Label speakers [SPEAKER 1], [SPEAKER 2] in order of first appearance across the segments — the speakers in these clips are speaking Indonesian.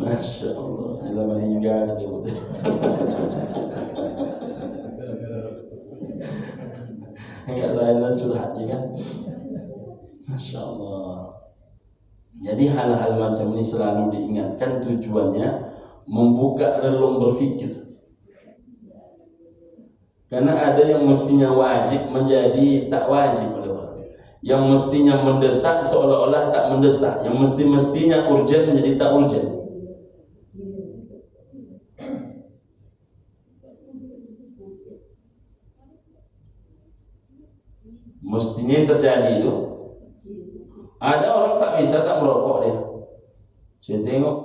[SPEAKER 1] Masya Allah, dalam meninggal gitu. Enggak lain curhat ya kan. Masya Allah. Jadi hal-hal macam ini selalu diingatkan, tujuannya membuka relung berpikir. Karena ada yang mestinya wajib menjadi tak wajib oleh orang. Yang mestinya mendesak seolah-olah tak mendesak. Yang mestinya urgent menjadi tak urgent. Mestinya yang terjadi itu, ada orang tak bisa tak merokok dia. Saya tengok.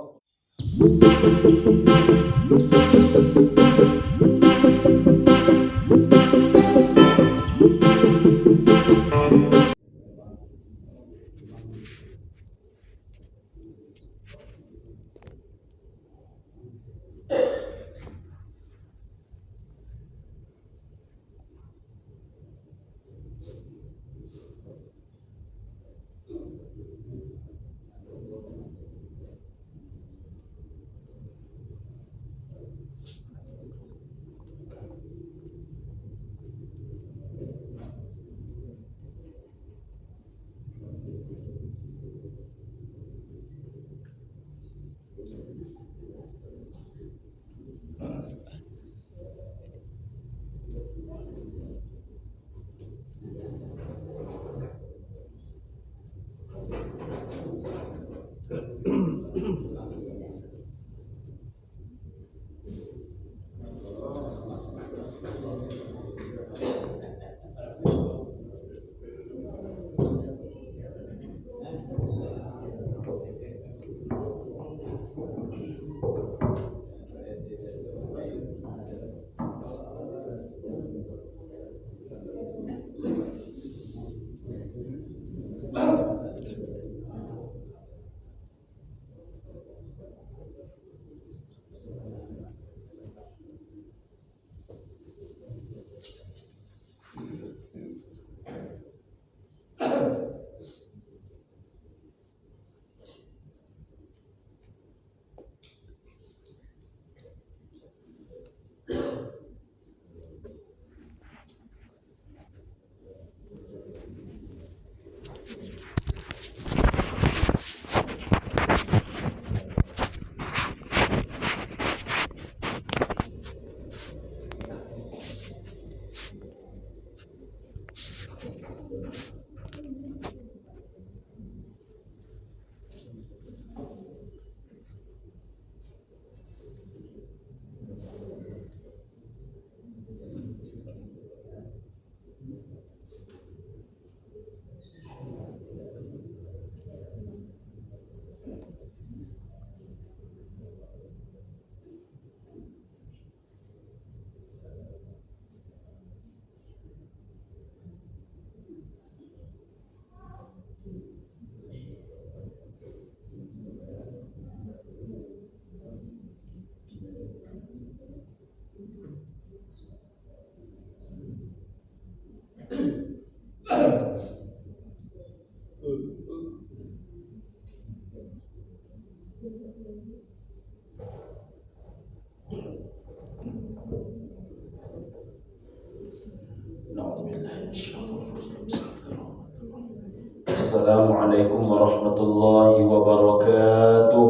[SPEAKER 1] Assalamualaikum warahmatullahi wabarakatuh.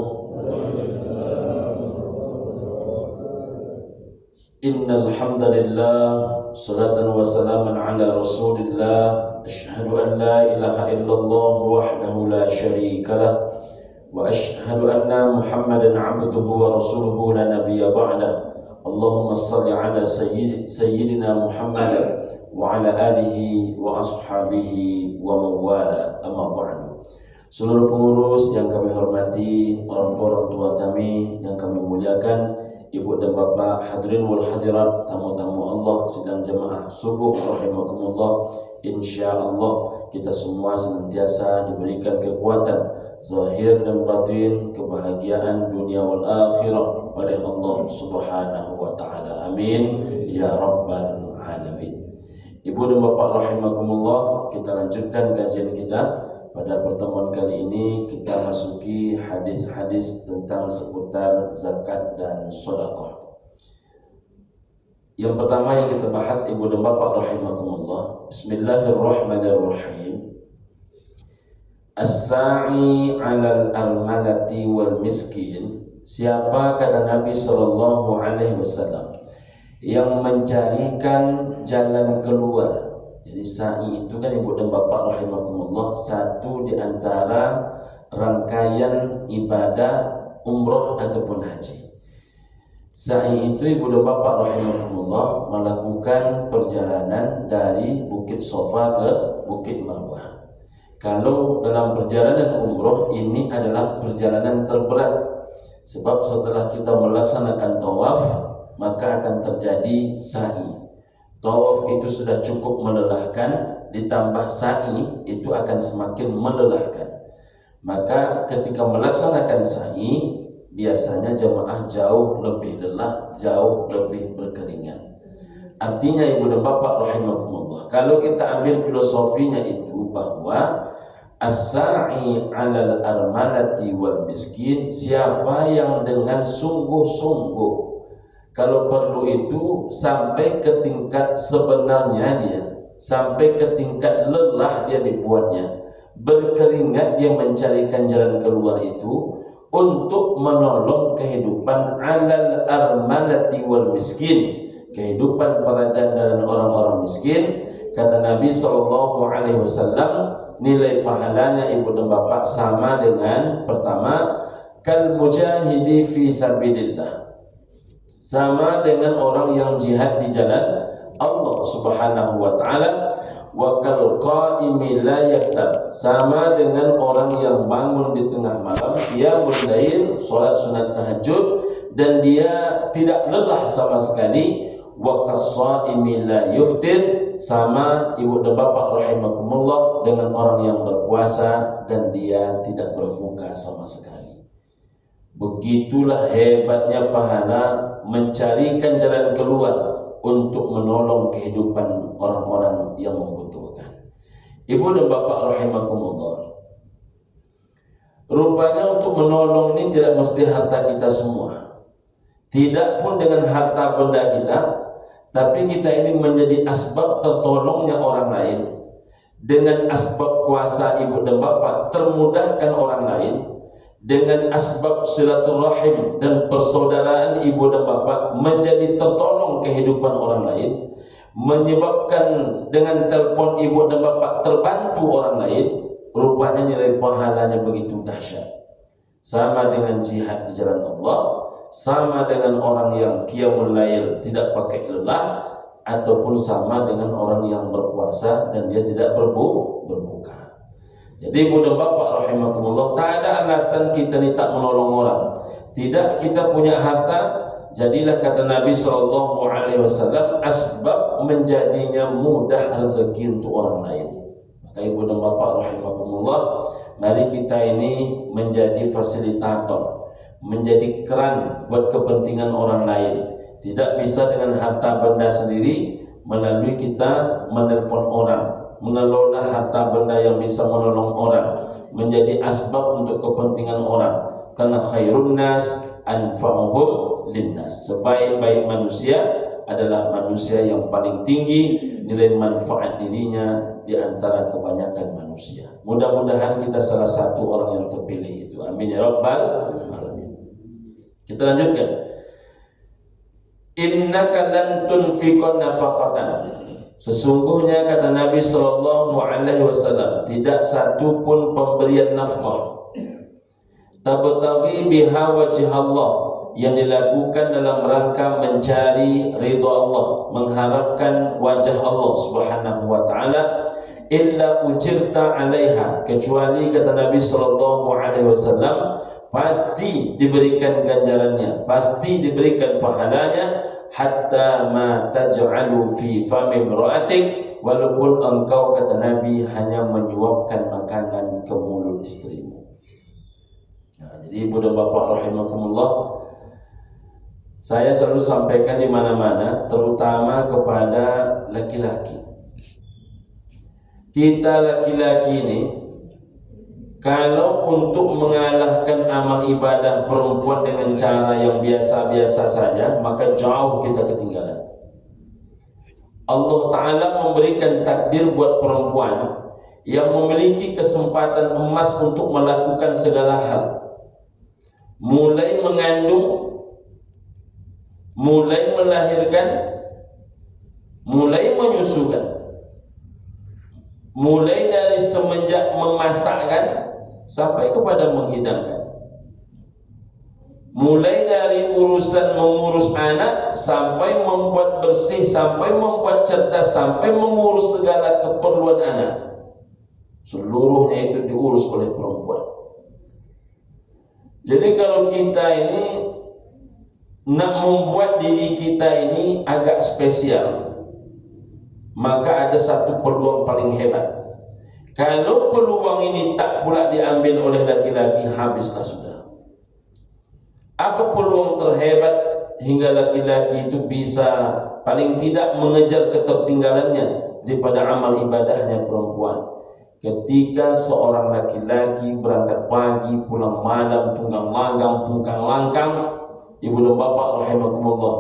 [SPEAKER 1] Innal hamdalillah, salatan wa salaman ala Rasulillah. Asyhadu an la ilaha illallah wahdahu la syarika lah, wa asyhadu anna Muhammadan abduhu wa rasuluhu la nabiyya ba'dah. Allahumma salli ala sayyidina Muhammad wa ala alihi wa ashabihi wa mawala, amma ba'du. Seluruh pengurus yang kami hormati, orang tua kami yang kami muliakan, ibu dan bapak, hadirin wal hadirat, tamu-tamu Allah sidang jemaah subuh rahimakumullah. Insyaallah kita semua senantiasa diberikan kekuatan zahir dan batin, kebahagiaan dunia wal akhirah oleh Allah Subhanahu wa taala. Amin ya rabbal alamin. Ibu dan bapak rahimakumullah, kita lanjutkan kajian kita Pada pertemuan kali ini kita masuki hadis-hadis tentang seputar zakat dan sedekah. Yang pertama yang kita bahas, ibu dan bapak rahimakumullah. Bismillahirrahmanirrahim. As-sa'i 'alal armalati wal miskin. Siapa, kata Nabi sallallahu alaihi wasallam, yang mencarikan jalan keluar. Jadi sa'i itu kan ibu dan bapak rahimakumullah satu di antara rangkaian ibadah umroh ataupun haji. Sa'i itu ibu dan bapak rahimakumullah melakukan perjalanan dari Bukit Sofa ke Bukit Marwah. Kalau dalam perjalanan umroh ini adalah perjalanan terberat, sebab setelah kita melaksanakan tawaf maka akan terjadi sa'i. Tawaf itu sudah cukup melelahkan, ditambah sa'i itu akan semakin melelahkan. Maka ketika melaksanakan sa'i, biasanya jamaah jauh lebih lelah, jauh lebih berkeringat. Artinya ibu dan bapak rahimakumullah, kalau kita ambil filosofinya itu bahwa as-sa'i 'alal armalati wal miskin, siapa yang dengan sungguh-sungguh, kalau perlu itu sampai ke tingkat sebenarnya dia, sampai ke tingkat lelah dia dibuatnya, berkeringat dia mencarikan jalan keluar itu untuk menolong kehidupan 'alal armalati wal miskin, kehidupan para janda dan orang-orang miskin. Kata Nabi SAW, nilai pahalanya ibu dan bapak sama dengan, pertama, kal mujahidi fi sabilillah, sama dengan orang yang jihad di jalan Allah Subhanahu wa taala. Wa kal qaimi la yaftar, sama dengan orang yang bangun di tengah malam, dia berlail salat sunat tahajud dan dia tidak lelah sama sekali. Wa kas-shaimi la yuftir, sama ibu dan bapak rahimakumullah dengan orang yang berpuasa dan dia tidak berbuka sama sekali. Begitulah hebatnya pahala mencarikan jalan keluar untuk menolong kehidupan orang-orang yang membutuhkan. Ibu dan bapak rahimakumullah, rupanya untuk menolong ini tidak mesti harta kita semua, tidak pun dengan harta benda kita, tapi kita ini menjadi asbab tertolongnya orang lain. Dengan asbab kuasa ibu dan bapak termudahkan orang lain, dengan asbab silaturahim dan persaudaraan ibu dan bapak menjadi tertolong kehidupan orang lain, menyebabkan dengan telepon ibu dan bapak terbantu orang lain. Rupanya nilai pahalanya begitu dahsyat, sama dengan jihad di jalan Allah, sama dengan orang yang qiyamul lail tidak pakai lelah, ataupun sama dengan orang yang berpuasa dan dia tidak berbuka. Jadi ibu dan bapak rahimakumullah, tak ada alasan kita ni tak menolong orang. Tidak, kita punya harta, jadilah kata Nabi SAW, asbab menjadinya mudah rezeki untuk orang lain. Maka ibu dan bapak rahimakumullah, mari kita ini menjadi fasilitator, menjadi keran buat kepentingan orang lain. Tidak bisa dengan harta benda sendiri, melalui kita menelpon orang, mengelola harta benda yang bisa menolong orang, menjadi asbab untuk kepentingan orang. Karena khairun nas anfa'uhum linnas, sebaik-baik manusia adalah manusia yang paling tinggi nilai manfaat dirinya di antara kebanyakan manusia. Mudah-mudahan kita salah satu orang yang terpilih itu. Amin ya rabbal alamin. Kita lanjutkan. Innaka lan tunfiqan nafaqatan, sesungguhnya kata Nabi SAW, tidak satu pun pemberian nafkah tabtawi biha wajh Allah, yang dilakukan dalam rangka mencari ridha Allah, mengharapkan wajah Allah Subhanahu wa taala, illa ujirta 'alaiha, kecuali kata Nabi SAW pasti diberikan ganjarannya, pasti diberikan pahalanya, hatta ma taj'alu fi fami imra'atik, walaupun engkau kata Nabi hanya menyuapkan makanan ke mulut istrimu. Nah, jadi ibu dan bapak rahimakumullah, saya selalu sampaikan di mana-mana, terutama kepada laki-laki. Kita laki-laki ini Kalau untuk mengalahkan amal ibadah perempuan dengan cara yang biasa-biasa saja, maka jauh kita ketinggalan. Allah Ta'ala memberikan takdir buat perempuan yang memiliki kesempatan emas untuk melakukan segala hal, mulai mengandung, mulai melahirkan, mulai menyusukan, mulai dari semenjak memasakkan sampai kepada menghidangkan, mulai dari urusan mengurus anak sampai membuat bersih, sampai membuat cerdas, sampai mengurus segala keperluan anak, seluruhnya itu diurus oleh perempuan. Jadi kalau kita ini nak membuat diri kita ini agak spesial, maka ada satu peluang paling hebat. Kalau peluang ini tak pula diambil oleh laki-laki, habislah sudah. Apa peluang terhebat hingga laki-laki itu bisa paling tidak mengejar ketertinggalannya daripada amal ibadahnya perempuan? Ketika seorang laki-laki berangkat pagi, pulang malam, tunggang langgang, ibu dan bapak rahimakumullah,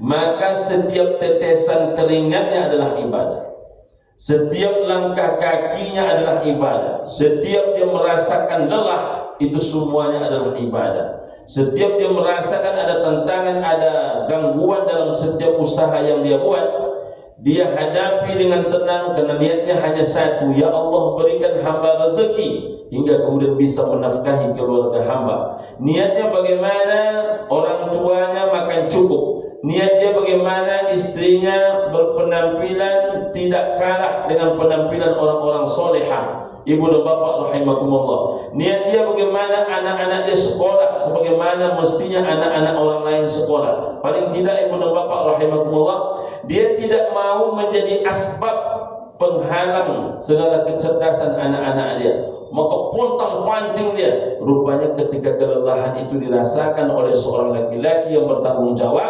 [SPEAKER 1] maka setiap tetesan keringatnya adalah ibadah. Setiap langkah kakinya adalah ibadah. Setiap dia merasakan lelah, itu semuanya adalah ibadah. Setiap dia merasakan ada tantangan, ada gangguan dalam setiap usaha yang dia buat, dia hadapi dengan tenang karena niatnya hanya satu, ya Allah berikan hamba rezeki hingga kemudian bisa menafkahi keluarga hamba. Niatnya bagaimana orang tuanya makan cukup, niatnya bagaimana istrinya berpenampilan tidak kalah dengan penampilan orang-orang solehah. Ibu dan bapak rahimakumullah, niat dia bagaimana anak-anak dia sekolah sebagaimana mestinya anak-anak orang lain sekolah. Paling tidak ibu dan bapak rahimakumullah, dia tidak mau menjadi asbab penghalang segala kecerdasan anak-anak dia, maka pontang-panting dia. Rupanya ketika kelelahan itu dirasakan oleh seorang laki-laki yang bertanggung jawab,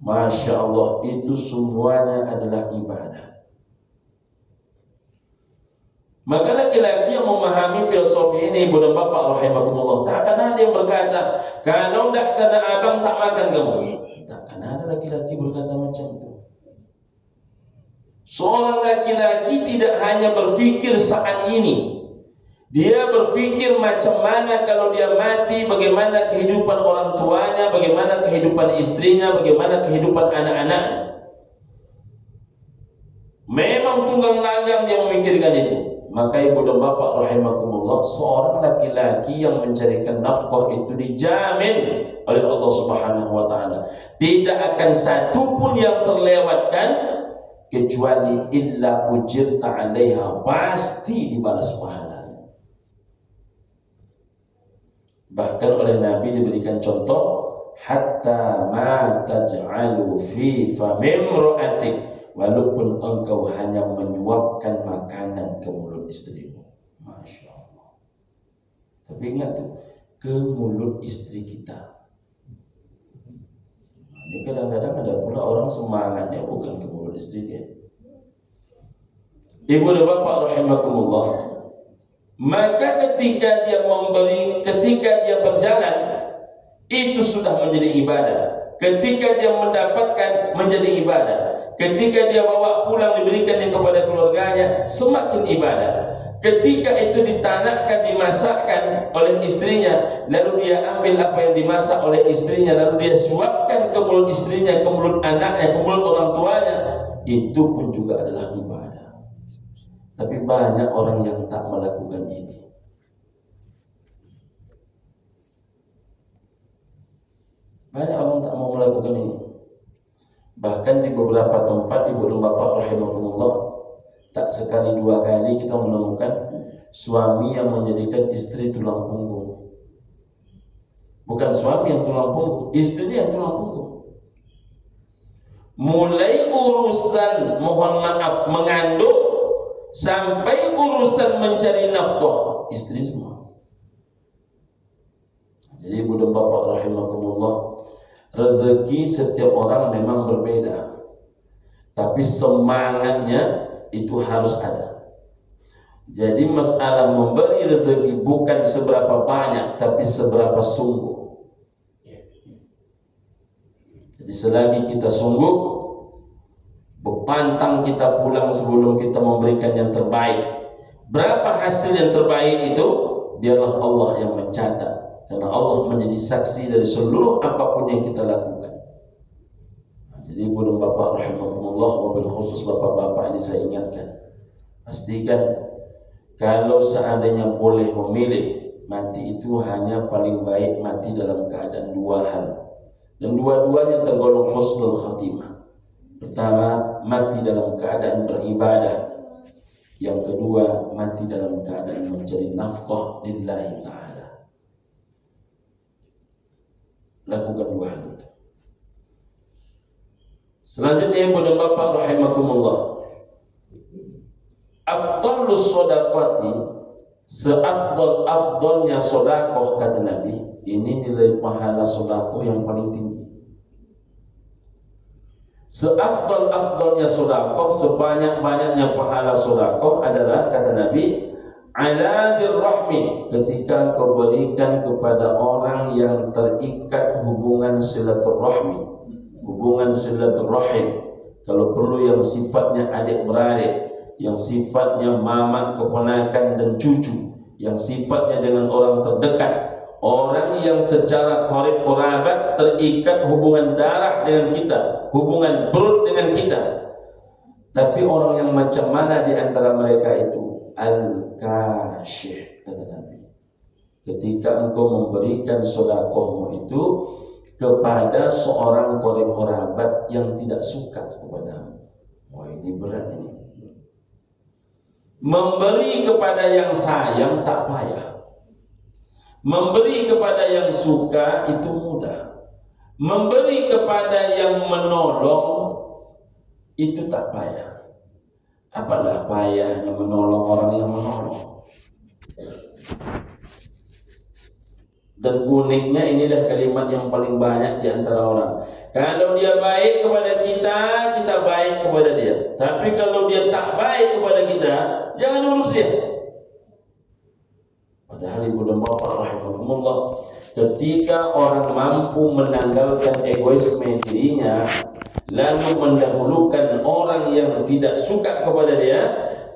[SPEAKER 1] Masya Allah, itu semuanya adalah ibadah. Maka laki-laki yang memahami filosofi ini, ibu dan bapak rahimakumullah, tak akan ada yang berkata, kalau tak kena abang tak makan kamu. Tak akan ada laki-laki berkata macam itu. Seorang laki-laki tidak hanya berfikir saat ini, dia berfikir macam mana kalau dia mati, bagaimana kehidupan orang tuanya, bagaimana kehidupan istrinya, bagaimana kehidupan anak-anak. Memang tunggang langgang dia memikirkan itu. Maka ibu dan bapak rahimakumullah, seorang laki-laki yang mencarikan nafkah itu dijamin oleh Allah Subhanahu wa taala, tidak akan satu pun yang terlewatkan kecuali illa ujirta 'alaiha, pasti dibalas pahalanya. Bahkan oleh Nabi diberikan contoh, hatta ma taj'alu fi famimra'atik, walaupun engkau hanya menyuapkan makanan ke mulut istrimu. Masya Allah. Tapi ingat tuh, ke mulut istri kita. Ini kadang-kadang ada pula orang semangatnya bukan ke mulut istri dia. Ibu dan bapak rahimakumullah, maka ketika dia memberi, ketika dia berjalan, itu sudah menjadi ibadah. Ketika dia mendapatkan, menjadi ibadah. Ketika dia bawa pulang, diberikan dia kepada keluarganya, semakin ibadah. Ketika itu ditanakkan, dimasakkan oleh istrinya, lalu dia ambil apa yang dimasak oleh istrinya, lalu dia suapkan ke mulut istrinya, ke mulut anaknya, ke mulut orang tuanya, itu pun juga adalah ibadah. Tapi banyak orang yang tak melakukan ini. Banyak orang tak mau melakukan ini. Bahkan di beberapa tempat, ibu dan bapak rahimakumullah, tak sekali dua kali kita menemukan suami yang menjadikan istri tulang punggung. Bukan suami yang tulang punggung, istri yang tulang punggung. Mulai urusan mohon maaf mengandung sampai urusan mencari nafkah, istri semua. Jadi ibu dan bapak rahimakumullah, rezeki setiap orang memang berbeda, tapi semangatnya itu harus ada. Jadi masalah memberi rezeki bukan seberapa banyak, tapi seberapa sungguh. Jadi selagi kita sungguh, berpantang kita pulang sebelum kita memberikan yang terbaik. Berapa hasil yang terbaik itu? Biarlah Allah yang mencatat, karena Allah menjadi saksi dari seluruh apapun yang kita lakukan. Jadi ibu dan bapak rahimahumullah, wabil khusus bapak-bapak ini saya ingatkan, pastikan kalau seandainya boleh memilih, mati itu hanya paling baik mati dalam keadaan dua hal, dan dua-duanya tergolong husnul khatimah. Pertama, mati dalam keadaan beribadah. Yang kedua, mati dalam keadaan mencari nafkah lillahi ta'ala. Lakukan dua hal itu. Selanjutnya, ibu dan bapak rahimakumullah, afdalus shadaqati, seafdal-afdalnya sedekah kata Nabi, ini nilai pahala sedekah yang paling tinggi. Seafdal-afdalnya sedekah, sebanyak-banyaknya pahala sedekah adalah kata Nabi, ala dirrahmi, ketika kau berikan kepada orang yang terikat hubungan silaturahmi, hubungan silaturahim. Kalau perlu yang sifatnya adik-beradik, yang sifatnya mamak, keponakan dan cucu, yang sifatnya dengan orang terdekat, orang yang secara qarib qarabat terikat hubungan darah dengan kita, hubungan perut dengan kita. Tapi orang yang macam mana di antara mereka itu? Al-kashih, kata Nabi. Ketika engkau memberikan sedekahmu itu kepada seorang qarib qarabat yang tidak suka kepadamu. Wah, ini berat ini. Memberi kepada yang sayang tak payah. Memberi kepada yang suka itu mudah. Memberi kepada yang menolong itu tak payah. Apalah payahnya menolong orang yang menolong. Dan uniknya inilah kalimat yang paling banyak di antara orang. Kalau dia baik kepada kita, kita baik kepada dia. Tapi kalau dia tak baik kepada kita, jangan urus dia. Padahal ibu dan bapak rahimahumullah, ketika orang mampu menanggalkan egoisme dirinya, lalu mendahulukan orang yang tidak suka kepada dia,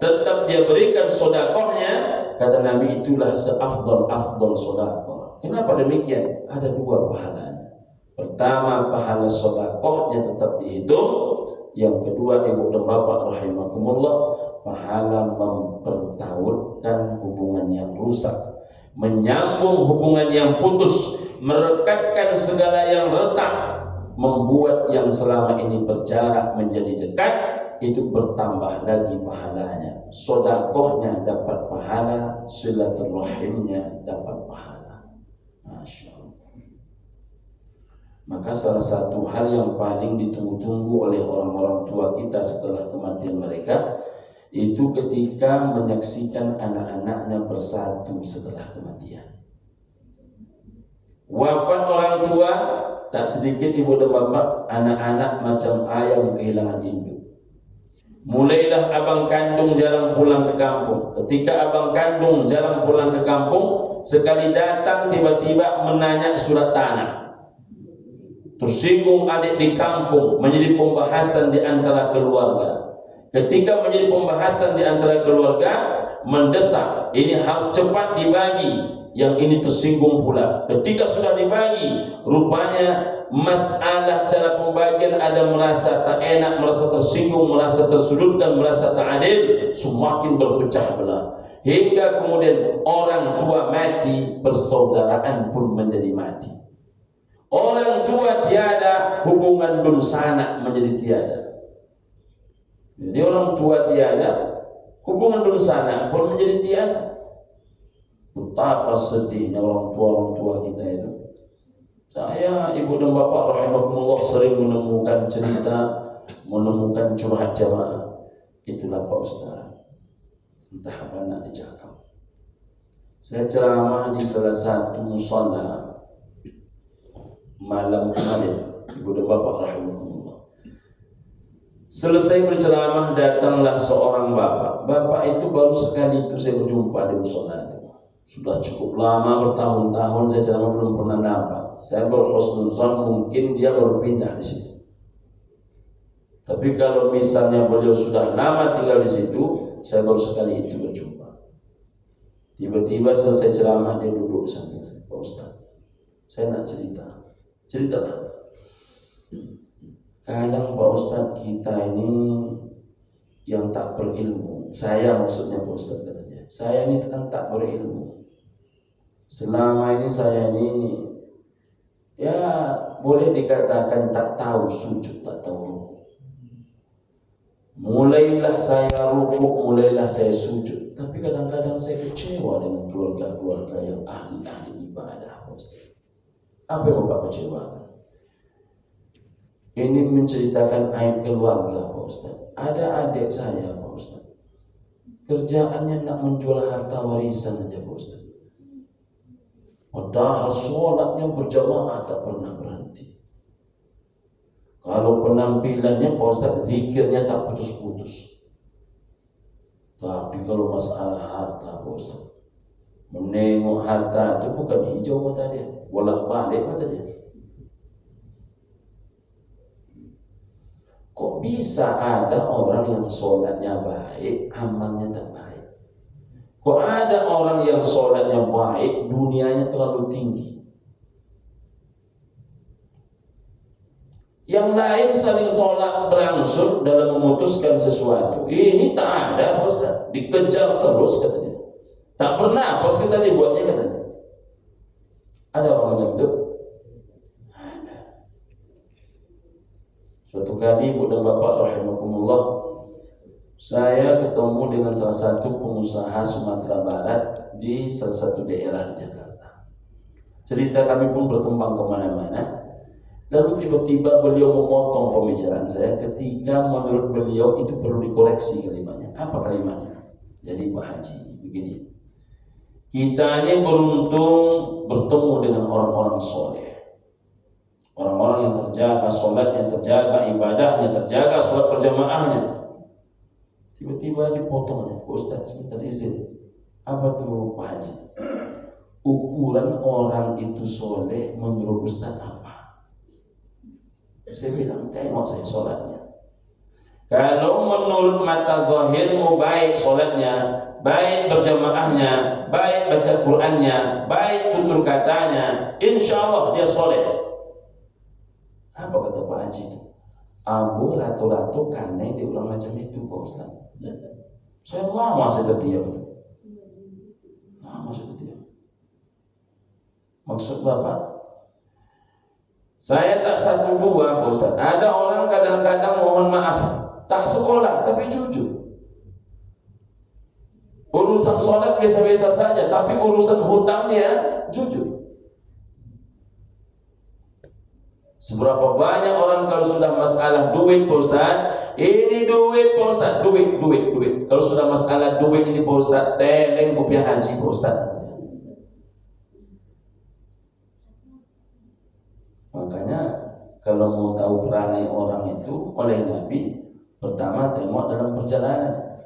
[SPEAKER 1] tetap dia berikan sedekahnya, kata Nabi, itulah seafdal-afdal sedekah. Kenapa demikian? Ada dua pahalanya. Pertama, pahala sedekahnya tetap dihitung. Yang kedua, ibu dan bapak rahimakumullah, pahala mempertautkan hubungan yang rusak, menyambung hubungan yang putus, merekatkan segala yang retak, membuat yang selama ini berjarak menjadi dekat, itu bertambah lagi pahalanya. Sedekahnya dapat pahala, silaturahimnya dapat pahala. Masya Allah. Maka salah satu hal yang paling ditunggu-tunggu oleh orang-orang tua kita setelah kematian mereka, itu ketika menyaksikan anak-anaknya bersatu setelah kematian. Wafat orang tua, tak sedikit ibu dan bapak, anak-anak macam ayam kehilangan induk. Mulailah abang kandung jarang pulang ke kampung. Ketika abang kandung jarang pulang ke kampung, sekali datang tiba-tiba menanya surat tanah. Tersinggung adik di kampung, menjadi pembahasan di antara keluarga. Ketika menjadi pembahasan di antara keluarga, mendesak, ini harus cepat dibagi. Yang ini tersinggung pula. Ketika sudah dibagi, rupanya masalah cara pembagian ada merasa tak enak, merasa tersinggung, merasa tersudutkan, merasa tak adil, semakin berpecah belah. Hingga kemudian orang tua mati, persaudaraan pun menjadi mati. Orang tua tiada, hubungan dun sanak menjadi tiada. Jadi orang tua tiada, hubungan dun sanak pun menjadi tiada. Betapa sedihnya orang tua kita itu. Saya, ibu dan bapak rahimahumullah, sering menemukan cerita, menemukan curhat jamaah. Itulah Pak Ustaz, entah apa nak dicakap. Saya ceramah di salah satu musala malam kemarin, ibu dan bapak rahimahumullah. Selesai berceramah, datanglah seorang bapak. Bapak itu baru sekali itu saya berjumpa di musola itu. Sudah cukup lama, bertahun-tahun saya ceramah belum pernah nampak. Saya berhusnuzon mungkin dia baru pindah di situ. Tapi kalau misalnya beliau sudah lama tinggal di situ, saya baru sekali itu berjumpa. Tiba-tiba selesai ceramah dia duduk di samping saya, Pak Ustaz. Saya nak ceritalah. Kadang Pak Ustaz kita ini yang tak berilmu, saya maksudnya Pak Ustaz katanya, saya ini kan tak berilmu. Selama ini saya ini ya boleh dikatakan tak tahu sujud, tak tahu rukuk. Mulailah saya rukuk, mulailah saya sujud. Tapi kadang-kadang saya kecewa dengan keluarga-keluarga yang ahli-ahli ibadah. Apa yang Bapak kecewakan? Ini menceritakan aib keluarga Pak Ustaz. Ada adik saya Pak Ustaz, kerjaannya nak menjual harta warisan aja Pak Ustaz. Padahal sholatnya berjamaah tak pernah berhenti. Kalau penampilannya Pak Ustaz, zikirnya tak putus-putus. Tapi kalau masalah harta Pak Ustaz, menengok harta itu bukan hijau mata dia, bolak-balik mata dia. Kok bisa ada orang yang sholatnya baik, amalnya tak baik? Kok ada orang yang sholatnya baik, dunianya terlalu tinggi? Yang lain saling tolak berangsur dalam memutuskan sesuatu. Ini tak ada Pak Ustaz, dikejar terus katanya. Tak pernah pas kita dibuatnya katanya. Ada orang macam itu? Ada. Suatu kali Ibu dan Bapak rahimakumullah, saya ketemu dengan salah satu pengusaha Sumatera Barat di salah satu daerah di Jakarta. Cerita kami pun berkembang kemana-mana. Lalu tiba-tiba beliau memotong pembicaraan saya ketika menurut beliau itu perlu dikoreksi kalimatnya. Apa kalimatnya? Jadi Pak Haji, begini. Kita ini beruntung bertemu dengan orang-orang soleh. Orang-orang yang terjaga sholatnya, terjaga ibadahnya, terjaga sholat berjamaahnya. Tiba-tiba dipotongnya, Ustaz sebentar izin. Apa tuh Pak Haji? Ukuran orang itu soleh menurut Ustaz apa? Saya bilang, tengok saya sholatnya. Kalau menurut mata zahirmu baik sholatnya, baik berjamaahnya, baik baca Qur'annya, baik tutur katanya, insya Allah dia soleh. Apa kata Pak Haji? Abu ratu-ratu karena dia orang macam itu Pak Ustaz. Saya lama saya terdiam. Lama saya terdiam. Maksud Bapak? Saya tak satu dua Pak Ustaz. Ada orang kadang-kadang mohon maaf, tak sekolah tapi jujur. Urusan sholat biasa-biasa saja, tapi urusan hutang dia jujur. Seberapa banyak orang kalau sudah masalah duit Pak Ustaz, ini duit Pak Ustaz, duit. Kalau sudah masalah duit ini Pak Ustaz, teleng kopiah haji Pak Ustaz. Makanya kalau mau tahu perangai orang itu oleh Nabi, pertama tengok dalam perjalanan.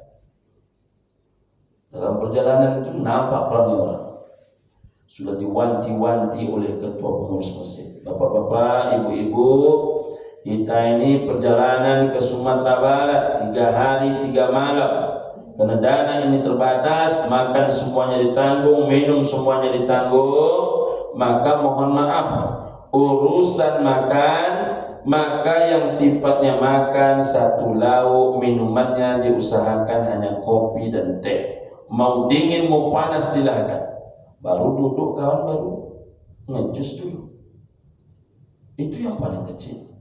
[SPEAKER 1] Dalam perjalanan itu nampak perangai orang. Sudah diwanti-wanti oleh ketua pengurus masjid. Bapak-bapak, ibu-ibu, kita ini perjalanan ke Sumatera Barat 3 hari 3 malam. Karena dana ini terbatas, makan semuanya ditanggung, minum semuanya ditanggung. Maka mohon maaf, urusan makan, maka yang sifatnya makan satu lauk, minumannya diusahakan hanya kopi dan teh. Mau dingin mau panas silahkan. Baru duduk kawan, baru ngejus dulu. Itu yang paling kecil.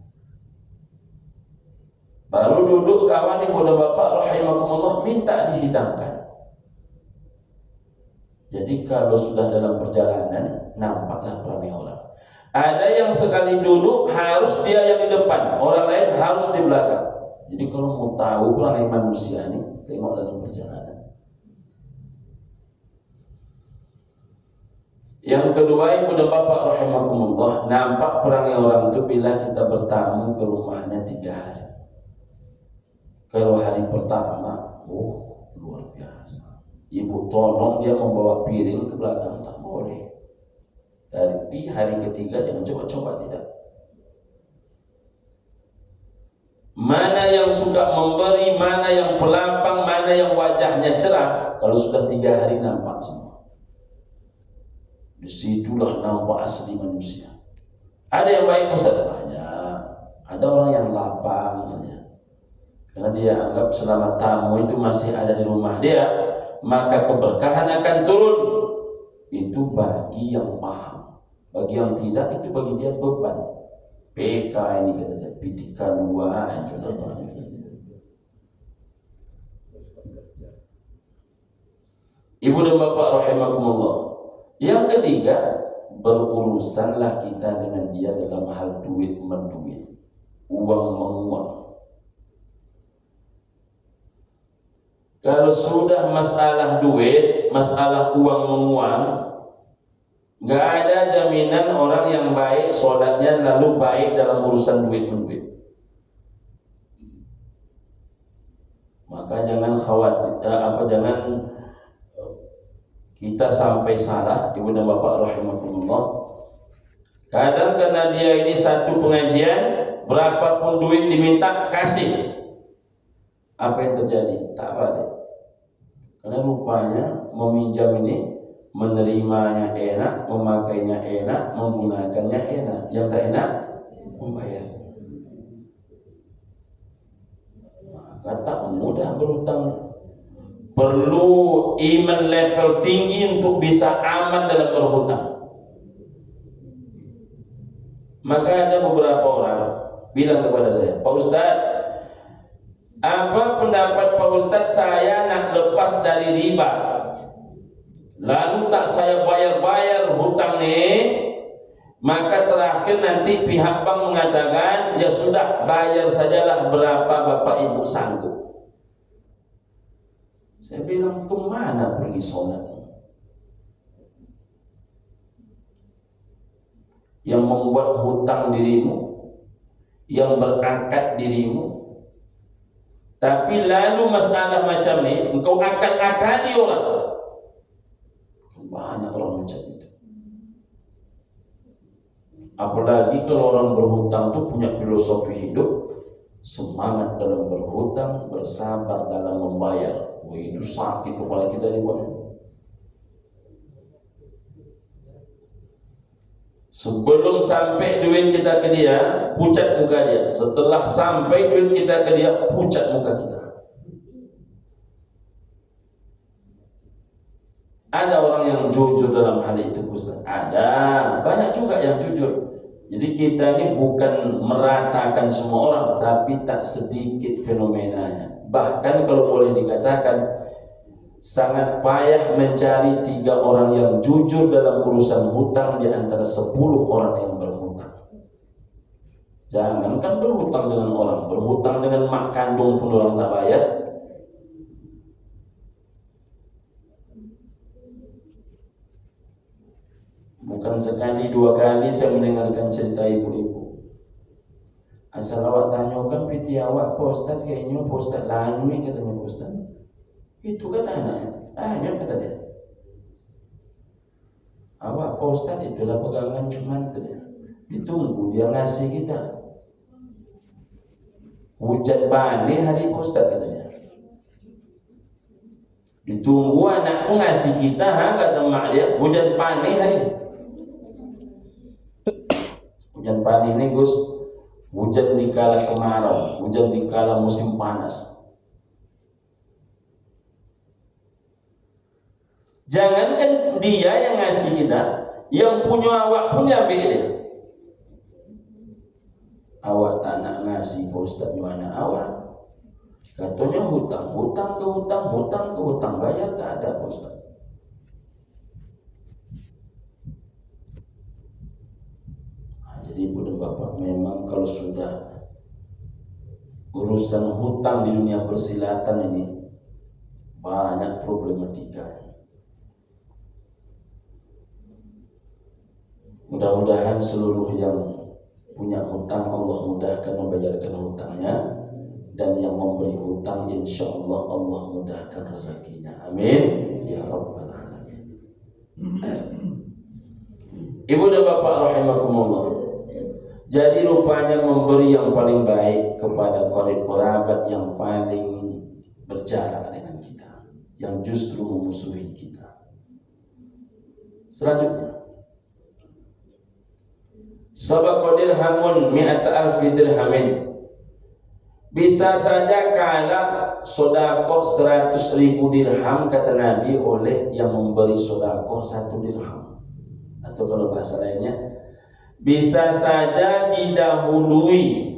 [SPEAKER 1] Baru duduk kawan ibu dan bapak rahimakumullah, minta dihidangkan. Jadi kalau sudah dalam perjalanan, nampaklah perangai orang. Ada yang sekali duduk harus dia yang di depan, orang lain harus di belakang. Jadi kalau mau tahu perangai manusia ini, tengok dalam perjalanan. Yang kedua, ibu dan bapak rahimakumullah, nampak perangai orang itu bila kita bertamu ke rumahnya 3 hari. Kalau hari pertama, luar biasa. Ibu tolong dia membawa piring ke belakang, tak boleh. Tapi hari ketiga jangan coba-coba, tidak. Mana yang suka memberi, mana yang pelapang, mana yang wajahnya cerah, kalau sudah 3 hari nampak semua. Disitulah nampak asli manusia. Ada yang baik Ustaz, banyak. Ada orang yang lapang saja, karena dia anggap selama tamu itu masih ada di rumah dia, maka keberkahan akan turun. Itu bagi yang paham. Bagi yang tidak, itu bagi dia beban. PK ini katanya, PTK 2 itu namanya. Ibu dan bapak rahimakumullah. Yang ketiga, berurusanlah kita dengan dia dalam hal duit menduit, uang menguang. Kalau sudah masalah duit, masalah uang menguang, nggak ada jaminan orang yang baik sholatnya lalu baik dalam urusan duit menduit. Maka jangan khawatir, jangan kita sampai salah, ibu dan bapak rahimakumullah. Kadang karena dia ini satu pengajian, berapapun duit diminta kasih. Apa yang terjadi? Tak balik. Karena rupanya meminjam ini menerimanya enak, memakainya enak, menggunakannya enak. Yang tak enak membayar. Maka tak mudah berhutang. Perlu iman level tinggi untuk bisa aman dalam berhutang. Maka ada beberapa orang bilang kepada saya, Pak Ustadz, apa pendapat Pak Ustadz, saya nak lepas dari riba, lalu tak saya bayar-bayar hutang nih, maka terakhir nanti pihak bank mengatakan, ya sudah bayar sajalah berapa bapak ibu sanggup. Saya bilang, kemana pergi sholat? Yang membuat hutang dirimu, yang berangkat dirimu. Tapi lalu masalah macam ini engkau akal-akali orang. Banyak orang macam itu. Apalagi kalau orang berhutang itu punya filosofi hidup, semangat dalam berhutang, bersabar dalam membayar. Wah, itu sakit kepala kita dibuat. Sebelum sampai duit kita ke dia, pucat muka dia. Setelah sampai duit kita ke dia, pucat muka kita. Ada orang yang jujur dalam hal itu, Ustaz. Ada, banyak juga yang jujur. Jadi kita ini bukan meratakan semua orang, tapi tak sedikit fenomenanya. Bahkan kalau boleh dikatakan, sangat payah mencari 3 orang yang jujur dalam urusan hutang di antara 10 orang yang berhutang. Jangan kan berhutang dengan orang, berhutang dengan mak kandung pun orang tak bayar. Bukan sekali 2 kali saya mendengarkan cerita ibu-ibu. Asal awak tanyakan piti awak, Pak Ustaz, kayaknya Pak Ustaz lanyu katanya Pak Ustaz. Itu kata anaknya, hanya kata dia. Awak Pak Ustaz itulah pegangan cuman dia. Ditunggu dia ngasih kita. Hujan bani hari Pak Ustaz katanya. Ditunggu anakku ngasih kita, kata mak dia, hujan pani hari. Hujan pani ini Gus, hujan di kala kemarau, hujan di kala musim panas. Jangankan dia yang ngasih kita, yang punya awak pun diambil dia. Awak tak nak ngasih Pak Ustaz mana awak? Katanya hutang ke hutang, bayar tak ada Pak Ustaz. Jadi ibu dan bapak, memang kalau sudah urusan hutang di dunia persilatan ini banyak problematika. Mudah-mudahan seluruh yang punya hutang Allah mudahkan membayarkan hutangnya, dan yang memberi hutang insyaallah Allah mudahkan rezekinya. Amin ya rabbal alamin. Ibu dan bapak rahimakumullah. Jadi rupanya memberi yang paling baik kepada qarib kerabat yang paling berjarak dengan kita, yang justru memusuhi kita. Selanjutnya, sabaqa dirhamun mi'ata alfi dirhamin. Bisa saja kalah sodakoh 100.000 dirham kata Nabi oleh yang memberi sodakoh 1 dirham. Atau kalau bahasa lainnya, bisa saja didahului,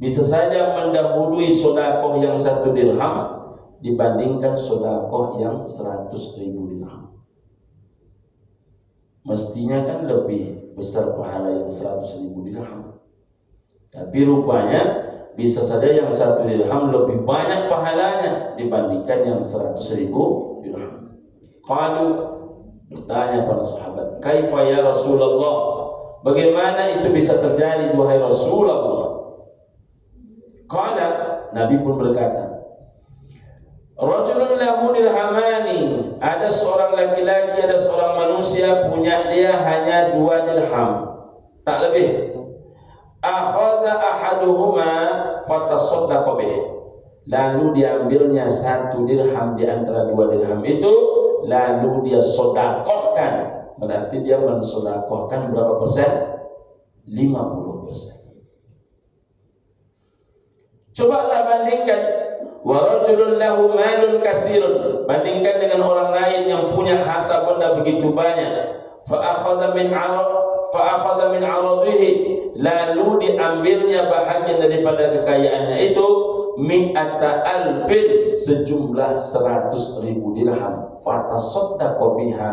[SPEAKER 1] bisa saja mendahului sodakoh yang 1 dirham dibandingkan sodakoh yang 100.000 dirham. Mestinya kan lebih besar pahala yang 100.000 dirham. Tapi rupanya bisa saja yang 1 dirham lebih banyak pahalanya dibandingkan yang 100.000 dirham. Qalu, bertanya para sahabat, kaifa ya Rasulullah, bagaimana itu bisa terjadi wahai Rasulullah? Qala, Nabi pun berkata, rajulun lahu dirhamani, ada seorang laki-laki, ada seorang manusia punya dia hanya 2 dirham, tak lebih. Akhadha ahaduhuma fatasaddaqa bih, lalu diambilnya 1 dirham di antara 2 dirham itu, lalu dia sedekahkan. Berarti dia mensedekahkan berapa persen? 50%. Cobalah bandingkan, wa rajulun lahu malun katsirun, bandingkan dengan orang lain yang punya harta benda begitu banyak. Fa akhadha min aradihi, lalu diambilnya bahagian daripada kekayaannya itu, mi'ata alfin, sejumlah 100.000 dirham. Fatasaddaqa biha,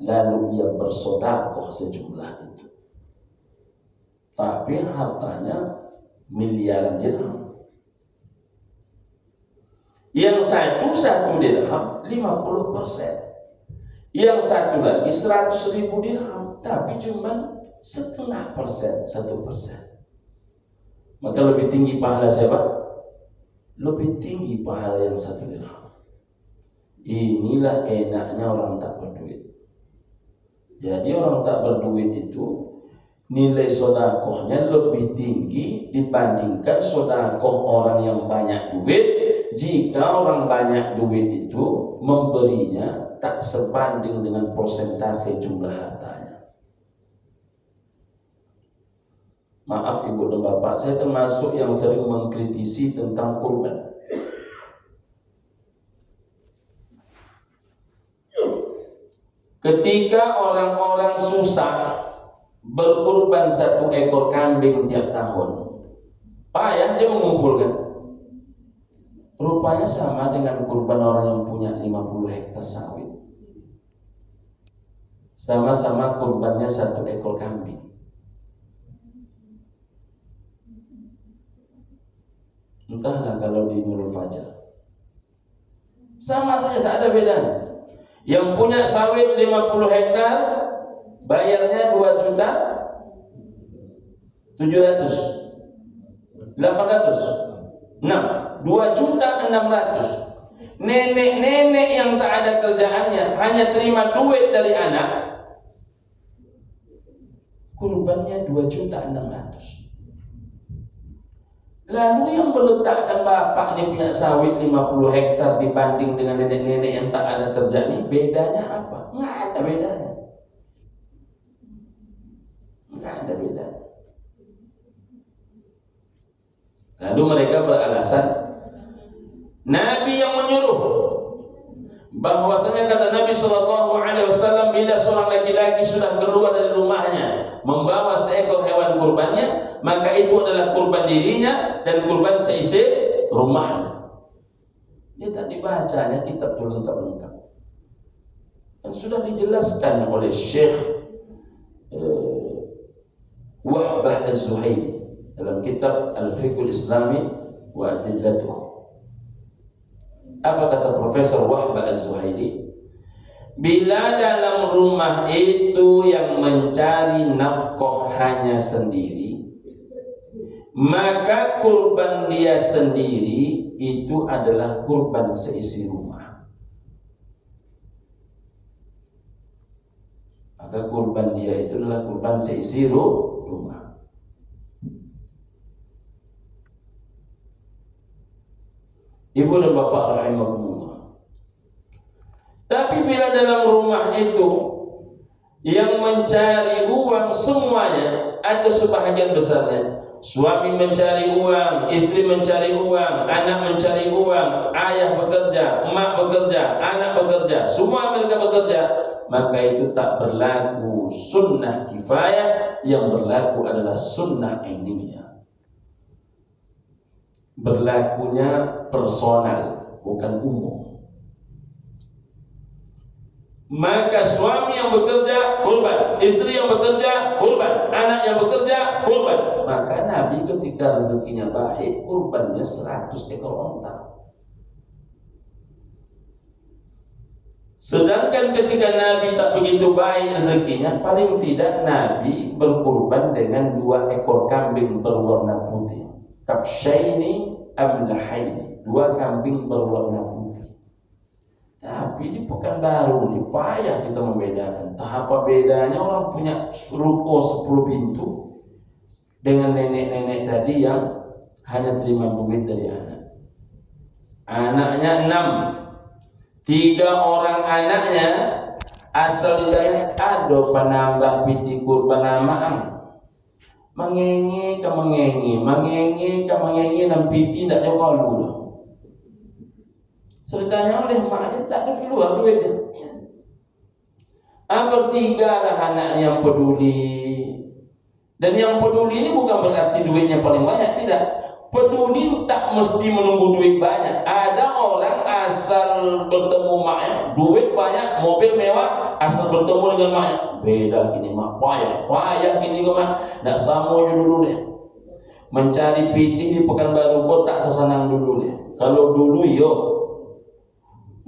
[SPEAKER 1] lalu ia bersedekah sejumlah itu. Tapi hartanya miliaran dirham. Yang satu dirham 50%. Yang satu lagi 100.000 dirham, tapi cuma 0,5%, 1%. Maka lebih tinggi pahala siapa? Lebih tinggi pahala yang 1 dirham. Inilah enaknya orang tak berduit. Jadi orang tak berduit itu nilai sedekahnya lebih tinggi dibandingkan sedekah orang yang banyak duit, jika orang banyak duit itu memberinya tak sebanding dengan persentase jumlah hartanya. Maaf ibu dan bapak, saya termasuk yang sering mengkritisi tentang kurban. Ketika orang-orang susah berkurban 1 ekor kambing tiap tahun, payah dia mengumpulkan. Rupanya sama dengan kurban orang yang punya 50 hektar sawit. Sama-sama kurbannya 1 ekor kambing. Entahlah kalau di Nurul Fajar, sama saja, tak ada bedanya. Yang punya sawit 50 hektar bayarnya 2.700.800. 2.600.000. Nenek-nenek yang tak ada kerjaannya, hanya terima duit dari anak, kurbannya 2.600.000. Lalu yang meletakkan bapak ini punya sawit 50 hektar dibanding dengan nenek-nenek yang tak ada kerjaan ini, bedanya apa? Nggak ada bedanya. Nggak ada bedanya. Lalu mereka beralasan, Nabi yang menyuruh, bahwasanya kata Nabi SAW, bila seorang laki-laki sudah keluar dari rumahnya membawa seekor hewan kurbannya, maka itu adalah kurban dirinya dan kurban seisi rumahnya. Dia tak dibacanya kitab itu lengkap-lengkap. Dan sudah dijelaskan oleh Syekh Wahbah Az-Zuhaili dalam kitab Al-Fiqhul Islami wa Adillatuh. Apa kata Profesor Wahbah Az-Zuhaili? Bila dalam rumah itu yang mencari nafkah hanya sendiri, maka kurban dia sendiri itu adalah kurban seisi rumah. Maka kurban dia itu adalah kurban seisi rumah. Ibu dan bapak rahimahumullah. Tapi bila dalam rumah itu yang mencari uang semuanya atau sebahagian besarnya, suami mencari uang, istri mencari uang, anak mencari uang, ayah bekerja, emak bekerja, anak bekerja, semua mereka bekerja, maka itu tak berlaku sunnah kifayah, yang berlaku adalah sunnah ainiyah. Berlakunya personal, bukan umum. Maka suami yang bekerja kurban, istri yang bekerja kurban, anak yang bekerja kurban. Maka Nabi ketika rezekinya baik, kurbannya 100 ekor onta. Sedangkan ketika Nabi tak begitu baik rezekinya, paling tidak Nabi berkurban dengan 2 ekor kambing berwarna putih. Kabsyaini amlahaini, 2 kambing berwarna putih. Tapi di Pekanbaru ini payah kita membedakan. Apa bedanya orang punya ruko 10 pintu dengan nenek-nenek tadi yang hanya terima duit dari anak. Anaknya 6, 3 orang anaknya asal ditanya ada penambah piti kurban amaang. Mengengi dan piti tidak jauh dulu. Ceritanya oleh maknya tak ada keluar duit dia. Bertiga lah anak yang peduli. Dan yang peduli ini bukan berarti duitnya paling banyak, tidak. Peduli tak mesti menunggu duit banyak. Ada orang asal bertemu maknya, duit banyak, mobil mewah, asal bertemu dengan maknya. Beda kini mak, payah kini mak. Nak samunya dulu deh. Mencari pitih di Pekanbaru kok tak sesenang dulu deh. Kalau dulu